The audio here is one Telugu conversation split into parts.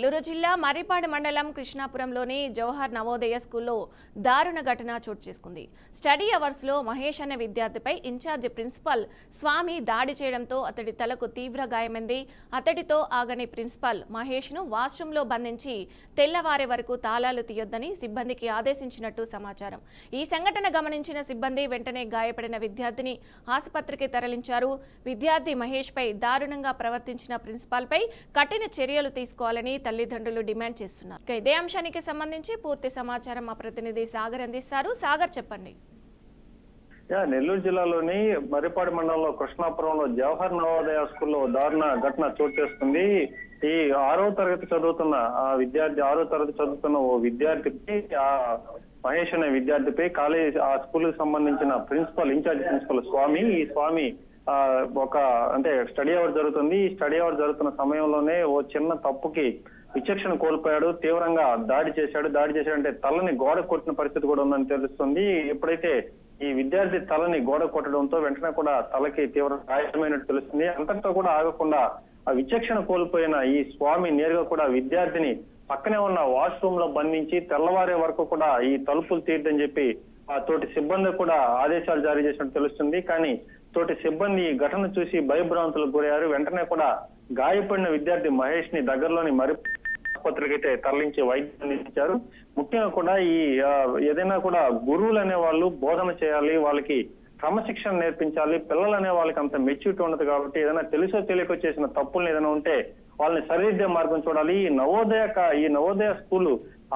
నెల్లూరు జిల్లా మర్రిపాడు మండలం కృష్ణాపురంలోని జవహర్ నవోదయ స్కూల్లో దారుణ ఘటన చోటు చేసుకుంది. స్టడీ అవర్స్ లో మహేష్ అనే విద్యార్థిపై ఇన్ఛార్జ్ ప్రిన్సిపల్ స్వామి దాడి చేయడంతో అతడి తలకు తీవ్ర గాయమైంది. అతడితో ఆగని ప్రిన్సిపల్ మహేష్ ను వాష్రూమ్ లో బంధించి తెల్లవారే వరకు తాళాలు తీయొద్దని సిబ్బందికి ఆదేశించినట్టు సమాచారం. ఈ సంఘటన గమనించిన సిబ్బంది వెంటనే గాయపడిన విద్యార్థిని ఆసుపత్రికి తరలించారు. విద్యార్థి మహేష్ పై దారుణంగా ప్రవర్తించిన ప్రిన్సిపల్ పై కఠిన చర్యలు తీసుకోవాలని తల్లిదండ్రులు డిమాండ్ చేస్తున్నారు. ఇదే అంశానికి సంబంధించి పూర్తి సమాచారం మా ప్రతినిధి సాగర్ అందిస్తారు. సాగర్, చెప్పండి. నెల్లూరు జిల్లాలోని మర్రిపాడు మండలంలో కృష్ణాపురంలో జవహర్ నవోదయ స్కూల్లో దారుణ ఘటన చోటు చేసుకుంది. ఈ 6వ తరగతి చదువుతున్న ఓ విద్యార్థికి మహేష్ అనే విద్యార్థిపై కాలేజ్ ఆ స్కూల్ కి సంబంధించిన ఇన్ఛార్జ్ ప్రిన్సిపల్ స్వామి అంటే స్టడీ అవర్ జరుగుతుంది. ఈ స్టడీ అవర్ జరుగుతున్న సమయంలోనే ఓ చిన్న తప్పుకి విచక్షణ కోల్పోయాడు. తీవ్రంగా దాడి చేశాడంటే తలని గోడ కొట్టిన పరిస్థితి కూడా ఉందని తెలుస్తుంది. ఎప్పుడైతే ఈ విద్యార్థి తలని గోడ కొట్టడంతో వెంటనే కూడా తలకి తీవ్ర గాయమైనట్టు తెలుస్తుంది. అంతటితో కూడా ఆగకుండా ఆ విచక్షణ కోల్పోయిన ఈ స్వామి నేరుగా కూడా విద్యార్థిని పక్కనే ఉన్న వాష్రూమ్ లో బంధించి తెల్లవారే వరకు కూడా ఈ తలుపులు తీయద్దని చెప్పి ఆ తోటి సిబ్బంది కూడా ఆదేశాలు జారీ చేసినట్టు తెలుస్తుంది. కానీ తోటి సిబ్బంది ఈ ఘటన చూసి భయభ్రాంతులకు గురయ్యారు. వెంటనే కూడా గాయపడిన విద్యార్థి మహేష్ ని దగ్గరలోని ఆసుపత్రికి అయితే తరలించి వైద్యం అందించారు. ముఖ్యంగా కూడా ఈ ఏదైనా కూడా గురువులు అనే వాళ్ళు బోధన చేయాలి, వాళ్ళకి క్రమశిక్షణ నేర్పించాలి. పిల్లలు అనే వాళ్ళకి అంత మెచ్యూరిటీ ఉండదు కాబట్టి ఏదైనా తెలుసో తెలియకో చేసిన తప్పులు ఏదైనా ఉంటే వాళ్ళని సరిదిద్దే మార్గం చూడాలి. ఈ నవోదయ స్కూల్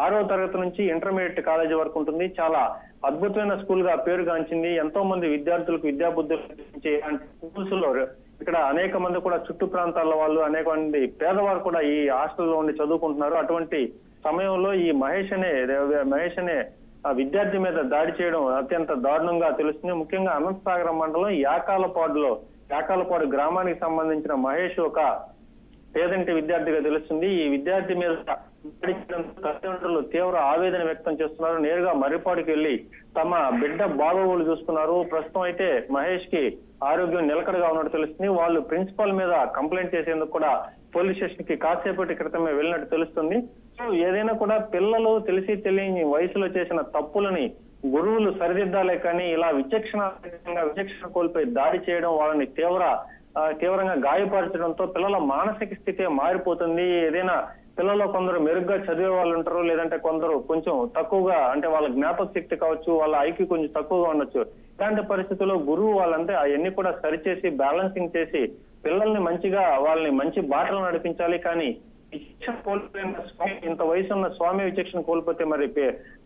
6వ తరగతి నుంచి ఇంటర్మీడియట్ కాలేజీ వరకు ఉంటుంది. చాలా అద్భుతమైన స్కూల్ గా పేరుగాంచింది. ఎంతో మంది విద్యార్థులకు విద్యాబుద్ధులు స్కూల్స్ లో ఇక్కడ అనేక మంది కూడా చుట్టూ ప్రాంతాల వాళ్ళు, అనేక మంది పేదవారు కూడా ఈ హాస్టల్లో ఉండి చదువుకుంటున్నారు. అటువంటి సమయంలో ఈ మహేష్ అనే విద్యార్థి మీద దాడి చేయడం అత్యంత దారుణంగా తెలుస్తుంది. ముఖ్యంగా అనంతసాగరం మండలం యాకాలపాడు గ్రామానికి సంబంధించిన మహేష్ ఒక పేదంటి విద్యార్థిగా తెలుస్తుంది. ఈ విద్యార్థి మీద తల్లిదండ్రులు తీవ్ర ఆవేదన వ్యక్తం చేస్తున్నారు. నేరుగా మర్రిపాడుకి వెళ్లి తమ బిడ్డ బాగోగులు చూస్తున్నారు. ప్రస్తుతం అయితే మహేష్ కి ఆరోగ్యం నిలకడగా ఉన్నట్టు తెలుస్తుంది. వాళ్ళు ప్రిన్సిపల్ మీద కంప్లైంట్ చేసేందుకు కూడా పోలీస్ స్టేషన్ కి కాసేపటి క్రితమే వెళ్ళినట్టు తెలుస్తుంది. సో ఏదైనా కూడా పిల్లలు తెలిసి తెలియని వయసులో చేసిన తప్పులని గురువులు సరిదిద్దాలే కానీ ఇలా విచక్షణ కోల్పోయి దాడి చేయడం, వాళ్ళని తీవ్రంగా గాయపరచడంతో పిల్లల మానసిక స్థితి మారిపోతుంది. ఏదైనా పిల్లల్లో కొందరు మెరుగ్గా చదివే వాళ్ళు ఉంటారు, లేదంటే కొందరు కొంచెం తక్కువగా, అంటే వాళ్ళ జ్ఞాపక శక్తి కావచ్చు, వాళ్ళ ఐక్యూ కొంచెం తక్కువగా ఉండొచ్చు. ఇలాంటి పరిస్థితుల్లో గురువు వాళ్ళంటే అవన్నీ కూడా సరిచేసి బ్యాలెన్సింగ్ చేసి పిల్లల్ని వాళ్ళని మంచి బాటలు నడిపించాలి. కానీ విచక్షణ కోల్పోయిన స్వామి, ఇంత వయసు ఉన్న స్వామి విచక్షణ కోల్పోతే మరి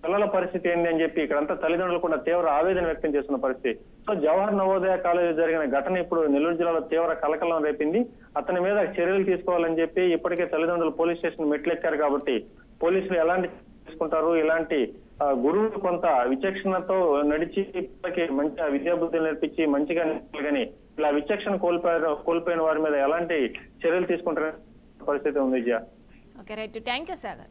పిల్లల పరిస్థితి ఏంటి అని చెప్పి ఇక్కడంతా తల్లిదండ్రులు కూడా తీవ్ర ఆవేదన వ్యక్తం చేస్తున్న పరిస్థితి. సో జవహర్ నవోదయ కాలేజీ జరిగిన ఘటన ఇప్పుడు నెల్లూరు జిల్లాలో తీవ్ర కలకలం రేపింది. అతని మీద చర్యలు తీసుకోవాలని చెప్పి ఇప్పటికే తల్లిదండ్రులు పోలీస్ స్టేషన్ మెట్లెక్కారు. కాబట్టి పోలీసులు ఎలాంటి తీసుకుంటారు, ఇలాంటి గురువులు కొంత విచక్షణతో నడిచి ఇప్పటికీ మంచి విద్యాబుద్ధులు నేర్పించి మంచిగా కానీ ఇలా విచక్షణ కోల్పోయిన వారి మీద ఎలాంటి చర్యలు తీసుకుంటారనే పరిస్థితి ఉంది. Okay, right. Thank you Sagar.